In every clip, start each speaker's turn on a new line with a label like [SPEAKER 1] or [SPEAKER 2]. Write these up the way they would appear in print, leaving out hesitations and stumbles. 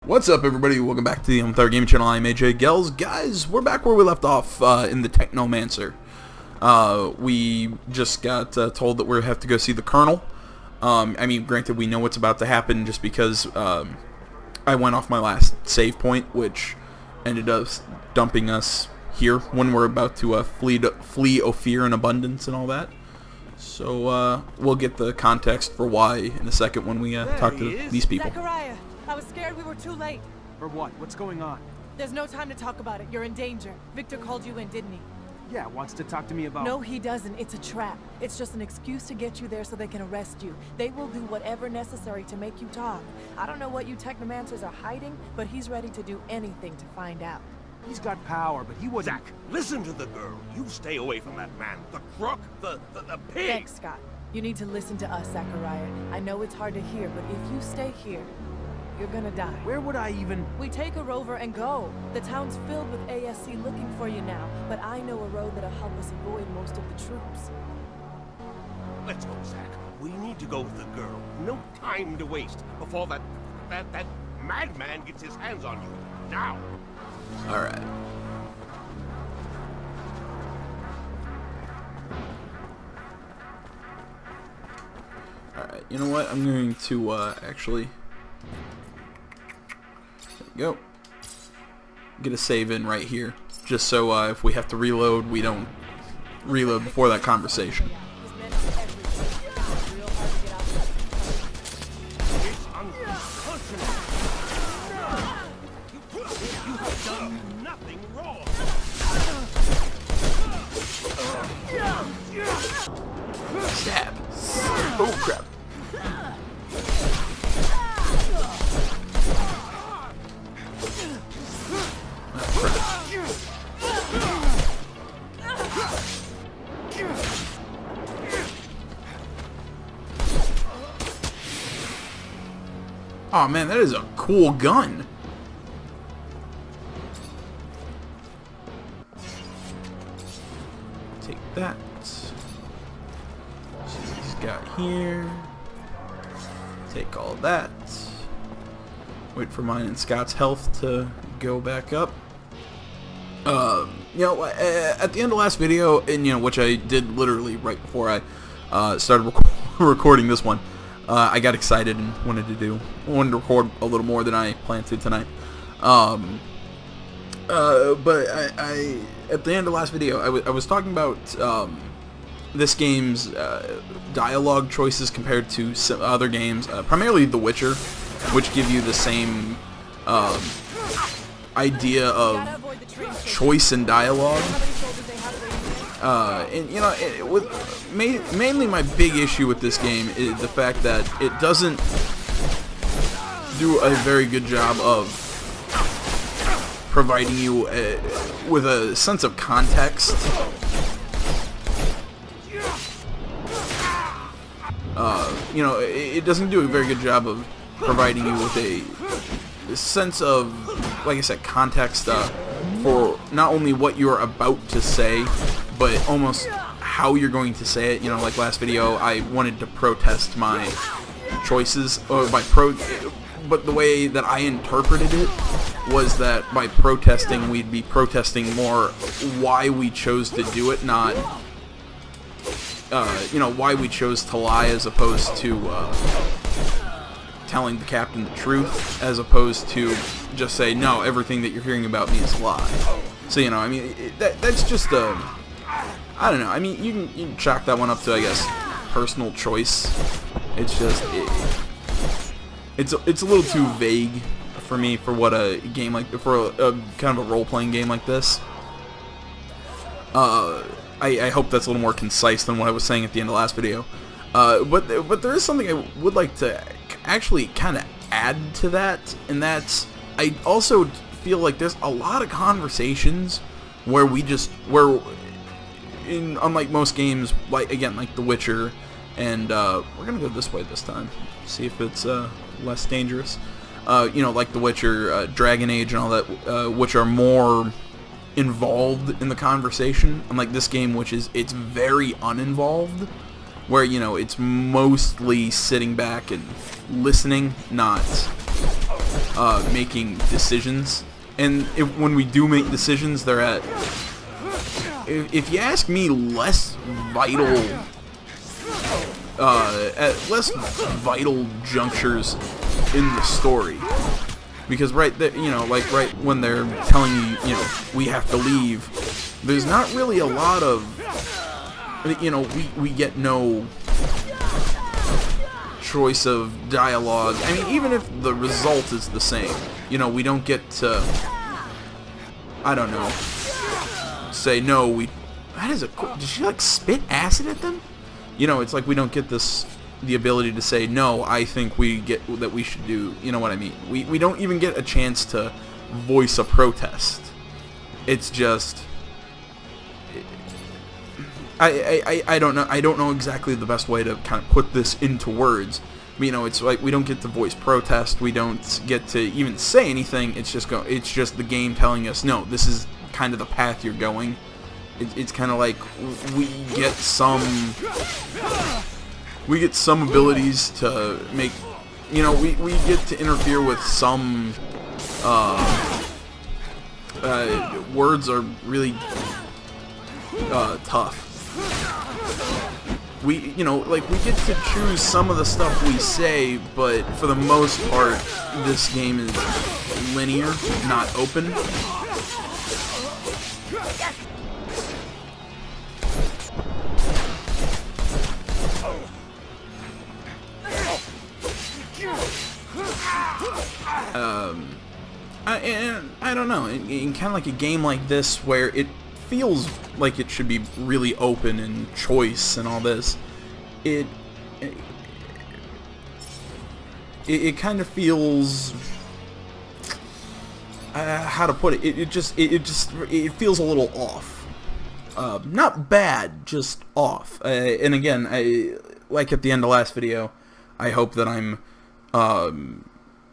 [SPEAKER 1] What's up, everybody? Welcome back to the Ophir Gaming Channel. I'm AJ Gels. Guys, we're back where we left off in the Technomancer. We just got told that we have to go see the Colonel. I mean, granted, we know what's about to happen just because I went off my last save point, which ended up dumping us here when we're about to flee Ophir in abundance and all that. So we'll get the context for why in a second when we talk to these people.
[SPEAKER 2] Zachariah, I was scared we were too late.
[SPEAKER 3] For what? What's going on?
[SPEAKER 2] There's no time to talk about it. You're in danger. Victor called you in, didn't he?
[SPEAKER 3] Yeah, wants to talk to me about...
[SPEAKER 2] No, he doesn't. It's a trap. It's just an excuse to get you there so they can arrest you. They will do whatever necessary to make you talk. I don't know what you Technomancers are hiding, but he's ready to do anything to find out.
[SPEAKER 3] He's got power, but he wouldn't...
[SPEAKER 4] Zach, listen to the girl. You stay away from that man. The crook, the pig.
[SPEAKER 2] Thanks, Scott. You need to listen to us, Zachariah. I know it's hard to hear, but if you stay here, you're gonna die.
[SPEAKER 3] Where would I even...
[SPEAKER 2] We take a rover and go. The town's filled with ASC looking for you now, but I know a road that'll help us avoid most of the troops.
[SPEAKER 4] Let's go, Zach. We need to go with the girl. No time to waste before that madman gets his hands on you. Now.
[SPEAKER 1] All right. Alright, you know what? I'm going to actually go get a save in right here, just so if we have to reload, we don't reload before that conversation.
[SPEAKER 4] It's unfortunate. You have done nothing wrong.
[SPEAKER 1] Stab. Oh crap. Oh man, that is a cool gun. Take that. He's got here. Take all that. Wait for mine and Scott's health to go back up. You know, at the end of last video, and which I did literally right before I started recording this one, I got excited and wanted to record a little more than I planned to tonight. But I at the end of last video, I was talking about this game's dialogue choices compared to some other games, primarily The Witcher, which give you the same idea of choice and dialogue. And mainly my big issue with this game is the fact that it doesn't do a very good job of providing you with a sense of context. It doesn't do a very good job of providing you with a sense of, like I said, context for not only what you're about to say, but almost how you're going to say it. Like last video, I wanted to protest my choices, but the way that I interpreted it was that by protesting, we'd be protesting more why we chose to do it, not why we chose to lie, as opposed to telling the captain the truth, as opposed to just say, no, everything that you're hearing about me is a lie. So, I mean, that's just I don't know. I mean, you can chalk that one up to, I guess, personal choice. It's just, it's a little too vague for me for what a game like, for a kind of a role-playing game like this. I hope that's a little more concise than what I was saying at the end of the last video. But there is something I would like to actually kind of add to that, and that's, I also feel like there's a lot of conversations where unlike most games, like The Witcher, and we're gonna go this way this time, see if it's less dangerous. Like The Witcher, Dragon Age, and all that, which are more involved in the conversation, unlike this game, which it's very uninvolved, where, it's mostly sitting back and listening, not making decisions. And when we do make decisions, they're at, if you ask me, less vital, at less vital junctures in the story. Because right there, you know, like right when they're telling you, you know, we have to leave, there's not really a lot of, you know, we get no choice of dialogue. I mean, even if the result is the same, you know, we don't get to, I don't know, say, no, that is did she like spit acid at them? You know, it's like we don't get the ability to say, no, I think that we should do, you know what I mean? We don't even get a chance to voice a protest. It's just, I don't know exactly the best way to kind of put this into words. You know, it's like we don't get to voice protest, we don't get to even say anything. It's just the game telling us, no, this is kind of the path you're going. It's kind of like we get some abilities to make, you know, we get to interfere with some words are really tough. You know, like, we get to choose some of the stuff we say, but for the most part, this game is linear, not open. I don't know, in kind of like a game like this where it feels like it should be really open and choice and all this, it kind of feels, how to put it, it feels a little off. Not bad, just off. And again, like at the end of last video, I hope that I'm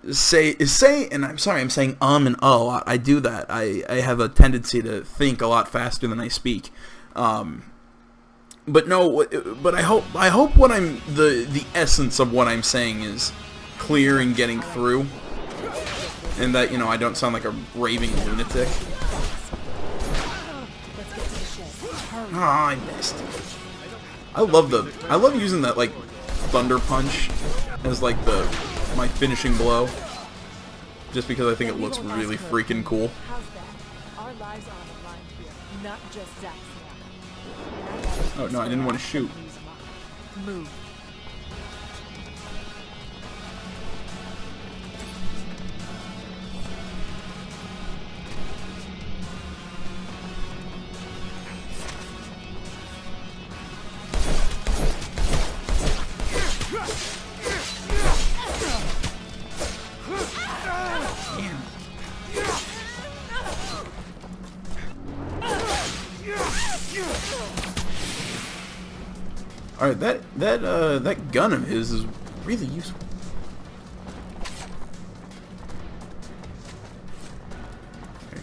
[SPEAKER 1] and I'm sorry, I'm saying and oh. I do that. I have a tendency to think a lot faster than I speak. But no, but I hope what the essence of what I'm saying is clear and getting through, and that, you know, I don't sound like a raving lunatic. Oh, I missed. I love using that, like, thunder punch as like my finishing blow, just because I think it looks really freaking cool.
[SPEAKER 2] Our lives are on the line here, not just Zach's.
[SPEAKER 1] Oh no, I didn't want to shoot.
[SPEAKER 2] Move.
[SPEAKER 1] Alright, that gun of his is really useful. Okay,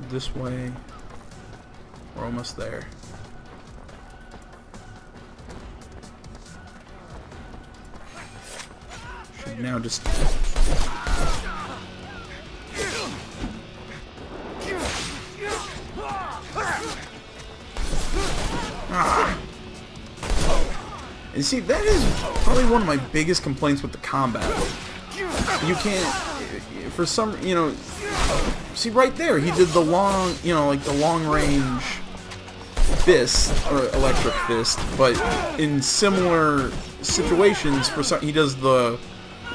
[SPEAKER 1] this way. We're almost there. Should now just... And see, that is probably one of my biggest complaints with the combat. You can't, for some, you know, see right there, he did the long, you know, like the long range fist, or electric fist, but in similar situations, for some, he does the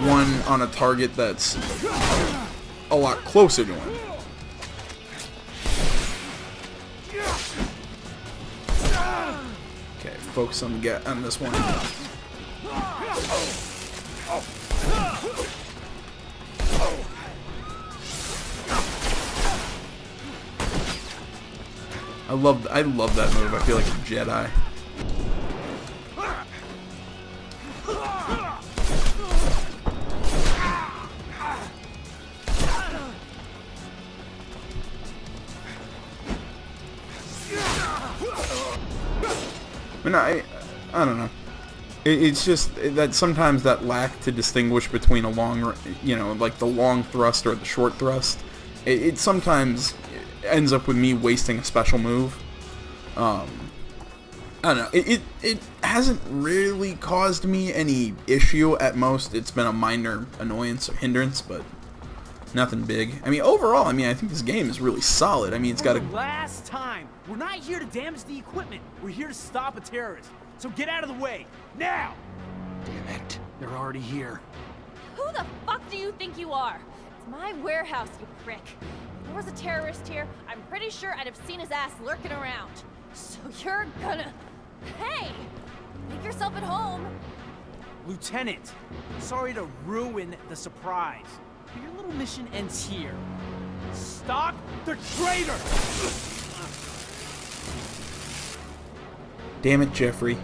[SPEAKER 1] one on a target that's a lot closer to him. Focus on this one. I love that move. I feel like a Jedi. I mean, I don't know. It's just that sometimes that lack to distinguish between a long, like the long thrust or the short thrust, it sometimes ends up with me wasting a special move. I don't know. It hasn't really caused me any issue. At most, it's been a minor annoyance or hindrance, but nothing big. I mean, overall, I think this game is really solid. I mean, it's got a...
[SPEAKER 3] Last time! We're not here to damage the equipment. We're here to stop a terrorist. So get out of the way, now! Damn it, they're already here.
[SPEAKER 5] Who the fuck do you think you are? It's my warehouse, you prick. If there was a terrorist here, I'm pretty sure I'd have seen his ass lurking around. So you're gonna... Hey! Make yourself at home.
[SPEAKER 3] Lieutenant, sorry to ruin the surprise, but your little mission ends here. Stop the traitor!
[SPEAKER 1] Damn it, Jeffrey.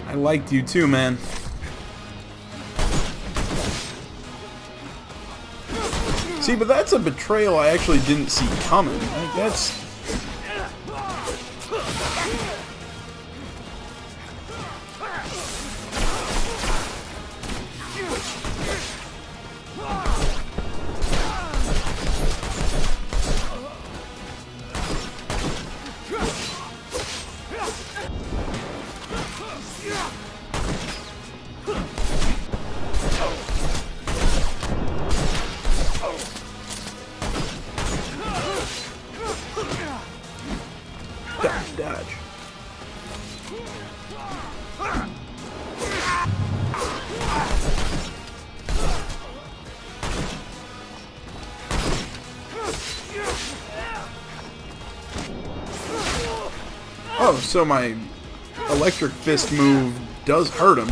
[SPEAKER 1] I liked you too, man. See, but that's a betrayal I actually didn't see coming. Like, that's... Dodge. Oh, so my electric fist move does hurt him.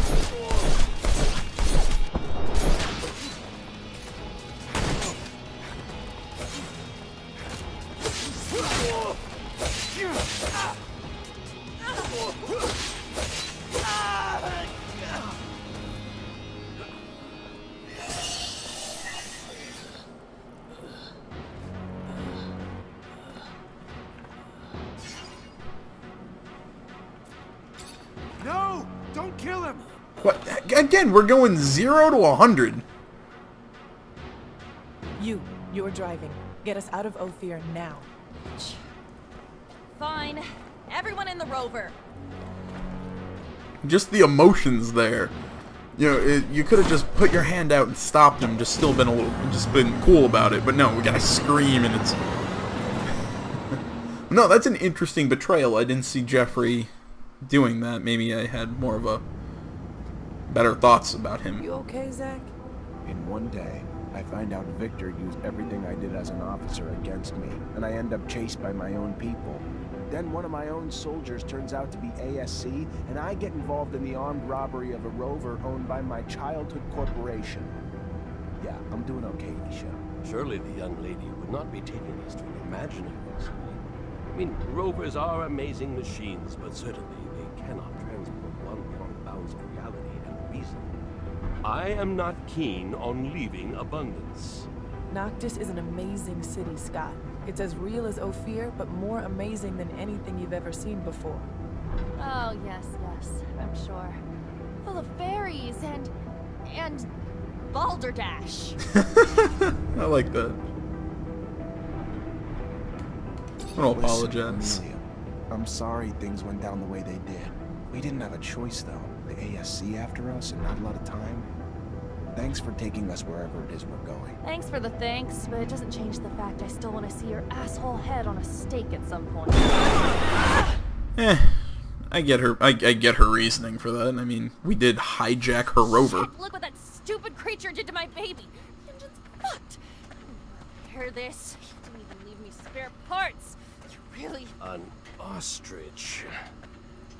[SPEAKER 3] No! Don't kill him!
[SPEAKER 1] What? Again, we're going 0 to 100.
[SPEAKER 2] You're driving. Get us out of Ophir now.
[SPEAKER 5] Fine. Everyone in the rover.
[SPEAKER 1] Just the emotions there. You know, you could have just put your hand out and stopped him, just been cool about it. But no, we gotta scream, and it's... No, that's an interesting betrayal. I didn't see Jeffrey doing that. Maybe I had more of a better thoughts about him.
[SPEAKER 2] You okay, Zach?
[SPEAKER 6] In one day, I find out Victor used everything I did as an officer against me, and I end up chased by my own people. Then one of my own soldiers turns out to be ASC, and I get involved in the armed robbery of a rover owned by my childhood corporation. Yeah, I'm doing okay, Nisha.
[SPEAKER 4] Surely the young lady would not be taking us to an imaginary city. I mean, rovers are amazing machines, but certainly they cannot transport one beyond the bounds of reality and reason. I am not keen on leaving Abundance.
[SPEAKER 2] Noctis is an amazing city, Scott. It's as real as Ophir, but more amazing than anything you've ever seen before.
[SPEAKER 5] Oh, yes, I'm sure. Full of fairies and balderdash.
[SPEAKER 1] I like that. I don't apologize.
[SPEAKER 6] Amelia, I'm sorry things went down the way they did. We didn't have a choice, though. The ASC after us and not a lot of time. Thanks for taking us wherever it is we're going.
[SPEAKER 5] Thanks for the thanks, but it doesn't change the fact I still want to see your asshole head on a stake at some point.
[SPEAKER 1] I get her. I get her reasoning for that. I mean, we did hijack her rover.
[SPEAKER 5] Shit, look what that stupid creature did to my baby. The engine's fucked. Hear this? You didn't even leave me spare parts. You really...
[SPEAKER 4] An ostrich.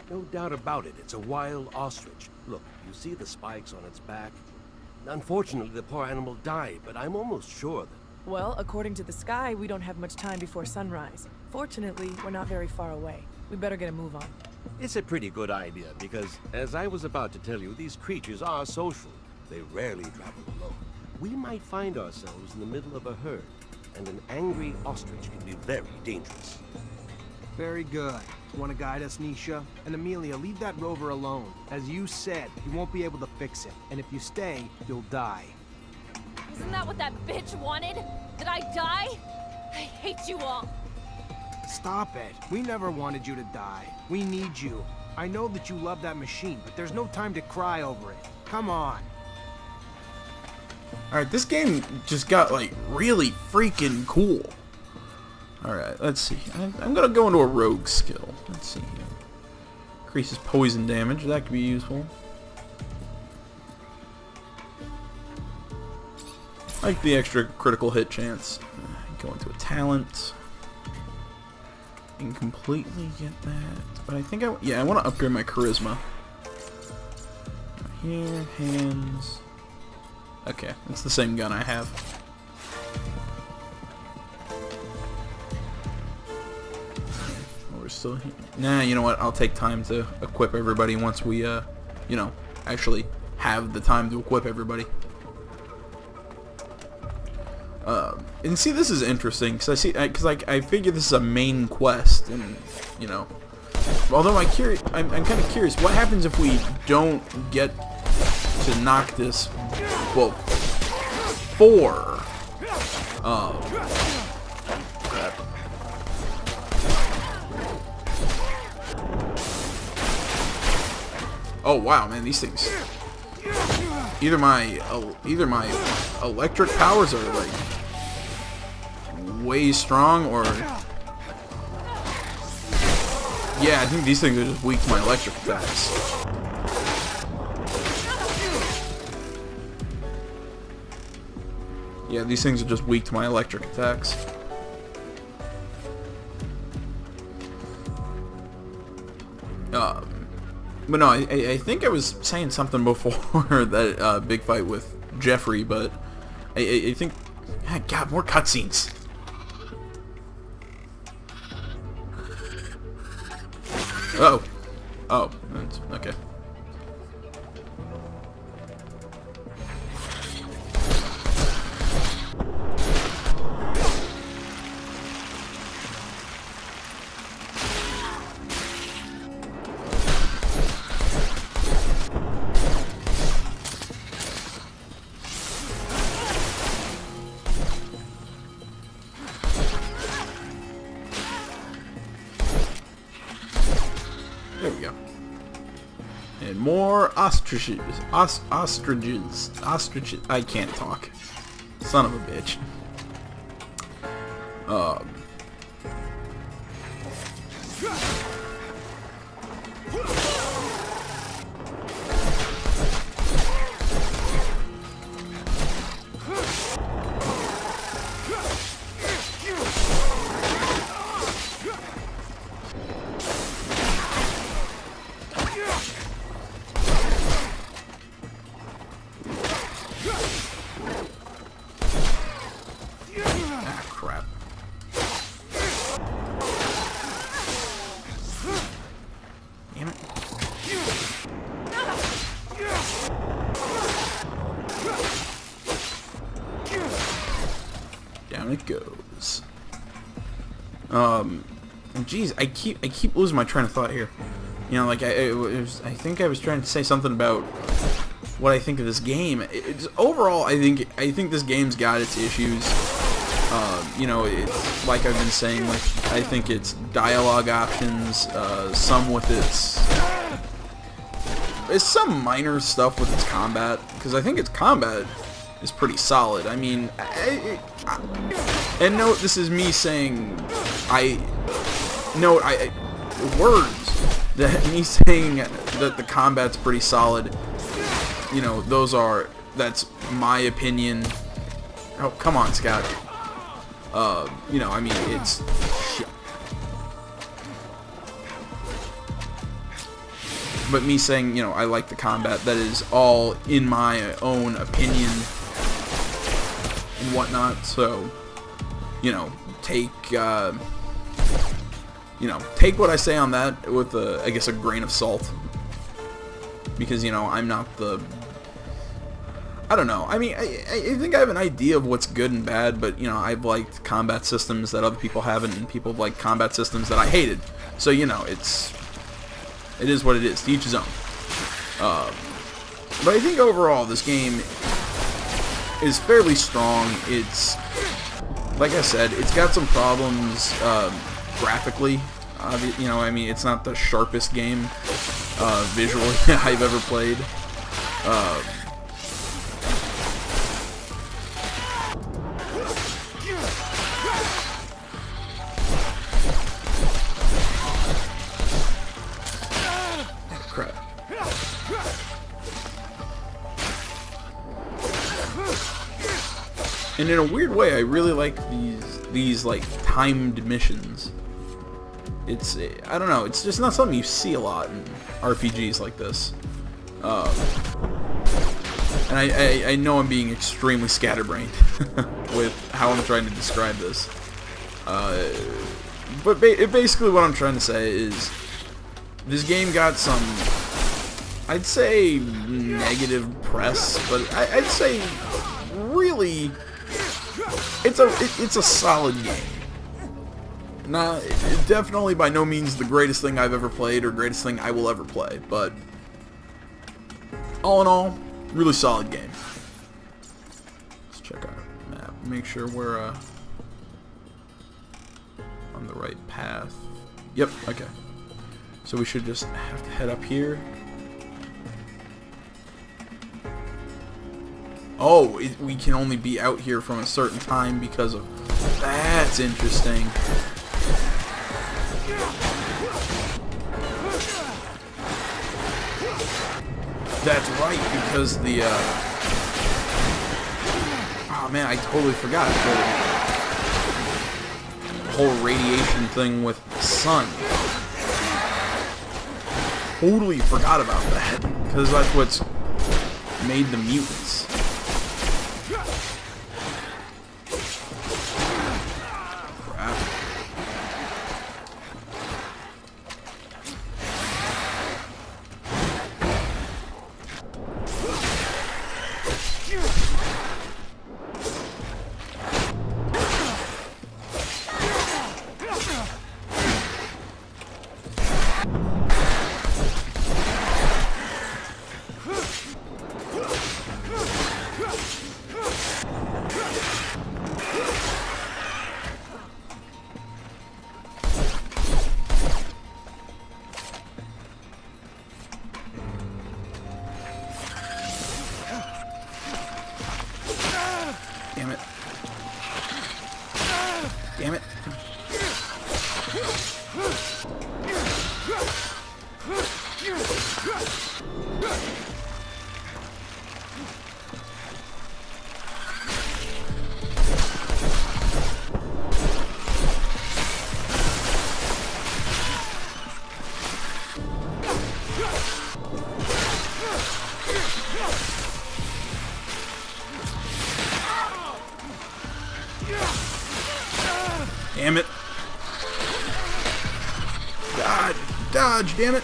[SPEAKER 4] No doubt about it, it's a wild ostrich. Look, you see the spikes on its back? Unfortunately, the poor animal died, but I'm almost sure that...
[SPEAKER 2] Well, according to the sky, we don't have much time before sunrise. Fortunately, we're not very far away. We better get a move on.
[SPEAKER 4] It's a pretty good idea, because, as I was about to tell you, these creatures are social. They rarely travel alone. We might find ourselves in the middle of a herd, and an angry ostrich can be very dangerous.
[SPEAKER 6] Very good. Want to guide us, Nisha? And Amelia, leave that rover alone. As you said, you won't be able to fix it. And if you stay, you'll die.
[SPEAKER 5] Isn't that what that bitch wanted? That I die? I hate you all.
[SPEAKER 6] Stop it. We never wanted you to die. We need you. I know that you love that machine, but there's no time to cry over it. Come on.
[SPEAKER 1] Alright, this game just got, like, really freaking cool. Alright, let's see. I'm gonna go into a rogue skill. Let's see here. Increases poison damage. That could be useful. I like the extra critical hit chance. Go into a talent. And completely get that. But I think I want to upgrade my charisma. Here, hands. Okay, it's the same gun I have. Oh, we're still here. Nah, you know what? I'll take time to equip everybody once we, you know, actually have the time to equip everybody. And see, this is interesting because I figure this is a main quest, and you know, although I'm kind of curious, what happens if we don't get to knock this, well, crap. Oh wow, man, these things. Either my electric powers are like way strong, or yeah, I think these things are just weak to my electric attacks. Yeah, these things are just weak to my electric attacks. But no, I think I was saying something before that big fight with Jeffrey, but I think, God, more cutscenes. Oh, okay. There we go. And more ostriches. Ostriches. I can't talk. Son of a bitch. Crap. Damn it. Down it goes. Geez, I keep losing my train of thought here. You know, like I think I was trying to say something about what I think of this game. Overall, I think this game's got its issues. You know, it's like I've been saying. Like, I think its dialogue options, some with its some minor stuff with its combat, because I think its combat is pretty solid. I mean, and note, this is me saying words that me saying that the combat's pretty solid. You know, that's my opinion. Oh, come on, Scott. You know, I mean, it's shit. But me saying, you know, I like the combat, that is all in my own opinion and whatnot. So, you know, take what I say on that with I guess a grain of salt, because, you know, I'm not I don't know. I mean, I think I have an idea of what's good and bad, but, you know, I've liked combat systems that other people haven't, and people have liked combat systems that I hated. So, you know, it is what it is. To each his own. But I think overall, this game is fairly strong. It's, like I said, it's got some problems graphically. You know, I mean, it's not the sharpest game visually I've ever played. Crap. And in a weird way, I really like these like timed missions. It's, I don't know, it's just not something you see a lot in RPGs like this. And I know I'm being extremely scatterbrained with how I'm trying to describe this. But basically what I'm trying to say is this game got some, I'd say, negative press, but I'd say really it's a solid game. Not definitely by no means the greatest thing I've ever played or greatest thing I will ever play, but all in all, really solid game. Let's check our map, make sure we're on the right path. Yep, okay. So we should just have to head up here. Oh, we can only be out here from a certain time because of... That's interesting. That's right, because the... Oh man, I totally forgot. The whole radiation thing with the sun. Totally forgot about that, because that's what's made the mutants. Crap. Damn it. Damn it. Damn it. God, dodge, damn it.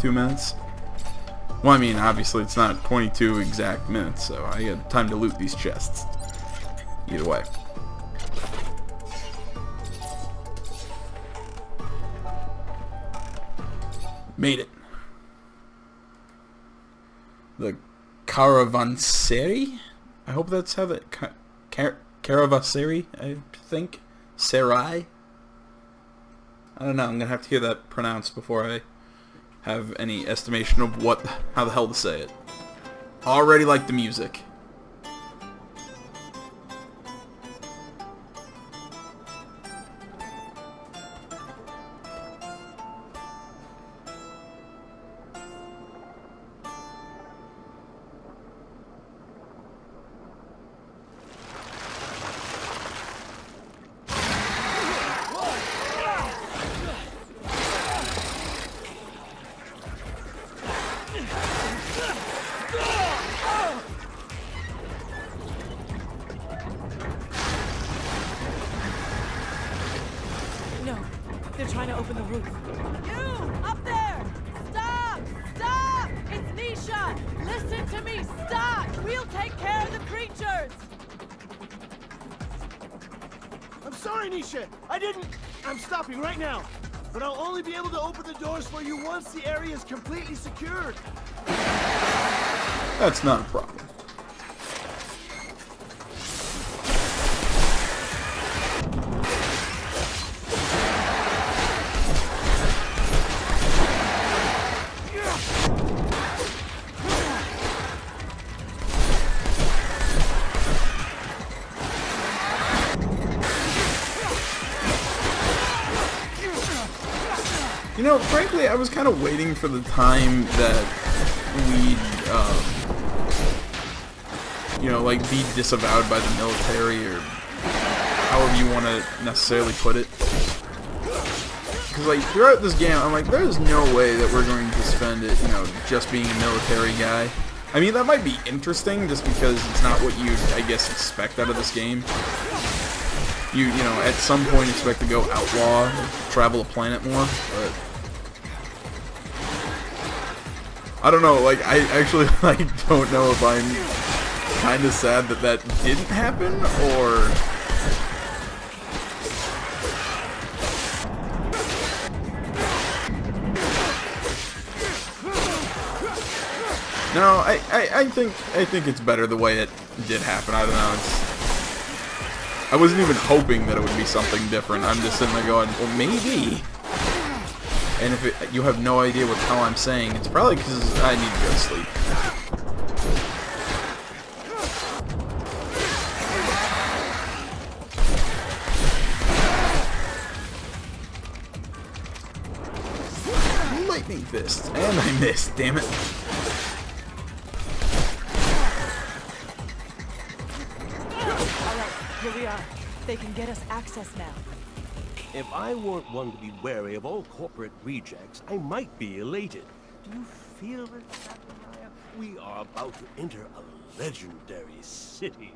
[SPEAKER 1] Minutes. Well, I mean, obviously it's not 22 exact minutes, so I got time to loot these chests. Either way. Made it. The Caravansary? I hope that's how that... Caravansary, I think? Sarai? I don't know, I'm gonna have to hear that pronounced before I have any estimation of how the hell to say it. Already like the music.
[SPEAKER 2] No, they're trying to open the roof.
[SPEAKER 5] You! Up there! Stop! Stop! It's Nisha! Listen to me! Stop! We'll take care of the creatures!
[SPEAKER 7] I'm sorry, Nisha. I'm stopping right now. But I'll only be able to open the doors for you once the area is completely secured.
[SPEAKER 1] That's not a problem. You know, frankly, I was kind of waiting for the time that we'd, you know, like, be disavowed by the military, or however you want to necessarily put it. Because, like, throughout this game, I'm like, there's no way that we're going to spend it, you know, just being a military guy. I mean, that might be interesting, just because it's not what you'd, I guess, expect out of this game. You know, at some point expect to go outlaw, travel a planet more, but I don't know, like, I actually, like, don't know if I'm kind of sad that that didn't happen, or no, I think it's better the way it did happen. I don't know, I wasn't even hoping that it would be something different. I'm just sitting there going, well, maybe. And if you have no idea what the hell I'm saying, it's probably because I need to go to sleep. Lightning fist, and I missed. Damn it.
[SPEAKER 2] Here we are. They can get us access now.
[SPEAKER 4] If I weren't one to be wary of all corporate rejects, I might be elated. Do you feel it, Zachariah? We are about to enter a legendary city.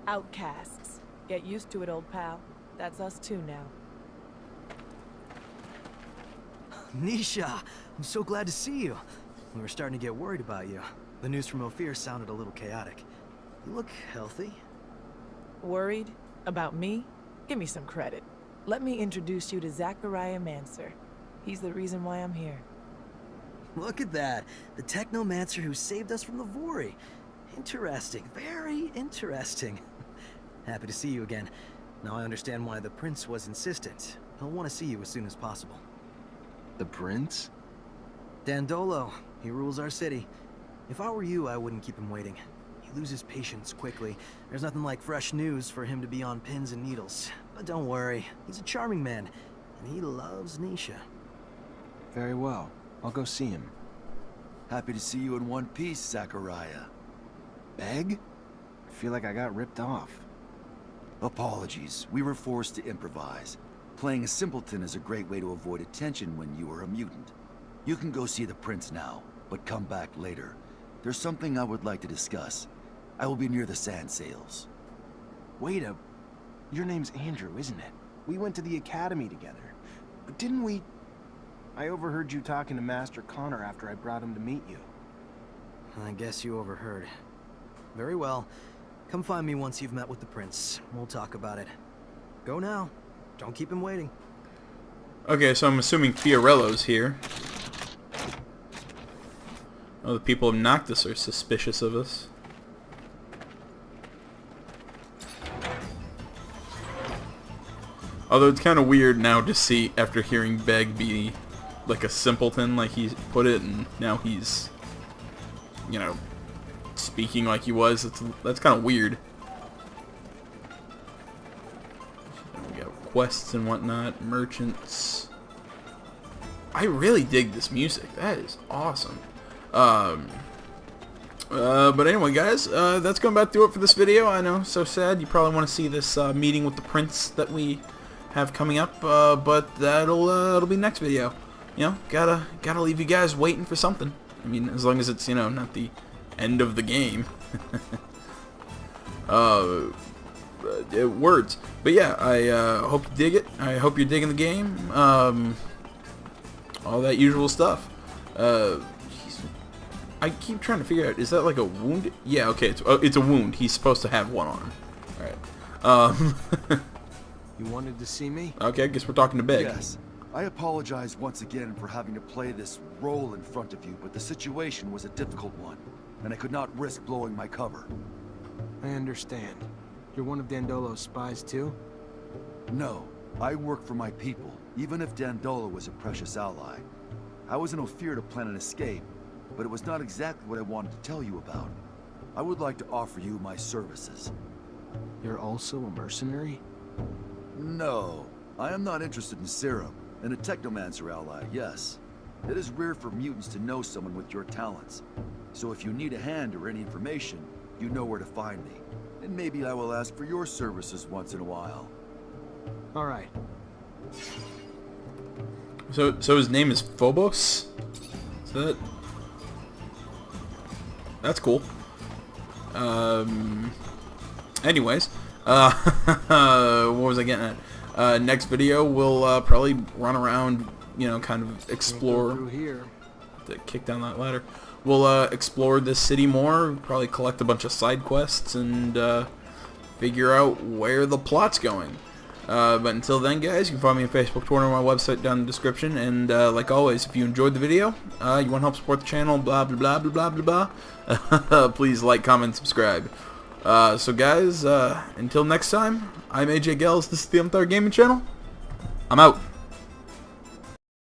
[SPEAKER 2] Outcasts. Get used to it, old pal. That's us too now.
[SPEAKER 8] Nisha, I'm so glad to see you. We were starting to get worried about you. The news from Ophir sounded a little chaotic. You look healthy.
[SPEAKER 2] Worried? About me? Give me some credit. Let me introduce you to Technomancer. He's the reason why I'm here.
[SPEAKER 8] Look at that. The Technomancer who saved us from the Vori. Interesting. Very interesting. Happy to see you again. Now I understand why the Prince was insistent. He'll want to see you as soon as possible.
[SPEAKER 6] The prince?
[SPEAKER 8] Dandolo. He rules our city. If I were you, I wouldn't keep him waiting. He loses patience quickly. There's nothing like fresh news for him to be on pins and needles. But don't worry. He's a charming man. And he loves Nisha.
[SPEAKER 6] Very well. I'll go see him.
[SPEAKER 9] Happy to see you in one piece, Zachariah. Beg?
[SPEAKER 6] I feel like I got ripped off.
[SPEAKER 9] Apologies. We were forced to improvise. Playing a simpleton is a great way to avoid attention when you are a mutant. You can go see the prince now, but come back later. There's something I would like to discuss. I will be near the sand sails.
[SPEAKER 6] Wait up. Your name's Andrew, isn't it? We went to the academy together. But didn't we... I overheard you talking to Master Connor after I brought him to meet you.
[SPEAKER 8] I guess you overheard. Very well. Come find me once you've met with the prince. We'll talk about it. Go now. Don't keep him waiting.
[SPEAKER 1] Okay, so I'm assuming Fiorello's here. Oh, the people of Noctis are suspicious of us. Although it's kind of weird now to see, after hearing Beg be like a simpleton, like he put it, and now he's, you know, speaking like he was. That's kind of weird. We got quests and whatnot, merchants. I really dig this music. That is awesome. But anyway, guys, that's going to about do it for this video. I know, so sad. You probably want to see this meeting with the prince that we have coming up, but that'll be next video. You know, gotta leave you guys waiting for something. I mean, as long as it's, you know, not the end of the game. Words. But yeah, I hope you dig it. I hope you're digging the game. All that usual stuff. I keep trying to figure out, is that like a wound? Yeah, okay, it's a wound. He's supposed to have one arm. Alright.
[SPEAKER 6] You wanted to see me?
[SPEAKER 1] Okay, I guess we're talking to Big.
[SPEAKER 9] Yes. I apologize once again for having to play this role in front of you, but the situation was a difficult one, and I could not risk blowing my cover.
[SPEAKER 6] I understand. You're one of Dandolo's spies too?
[SPEAKER 9] No, I work for my people, even if Dandolo was a precious ally. I was in Ophir to plan an escape, but it was not exactly what I wanted to tell you about. I would like to offer you my services.
[SPEAKER 6] You're also a mercenary?
[SPEAKER 9] No, I am not interested in serum, and a Technomancer ally, yes. It is rare for mutants to know someone with your talents. So if you need a hand or any information, you know where to find me. And maybe I will ask for your services once in a while.
[SPEAKER 6] All right.
[SPEAKER 1] So his name is Phobos? Is that... That's cool. Anyways, what was I getting at? Next video, we'll probably run around, you know, kind of explore.
[SPEAKER 6] Through here.
[SPEAKER 1] To kick down that ladder. We'll explore this city more, probably collect a bunch of side quests, and figure out where the plot's going. But until then, guys, you can find me on Facebook, Twitter, and my website down in the description. And like always, if you enjoyed the video, you want to help support the channel, blah blah blah blah blah blah blah, please like, comment, subscribe. So guys, until next time, I'm AJ Gels. This is the Ophir Gaming Channel. I'm out.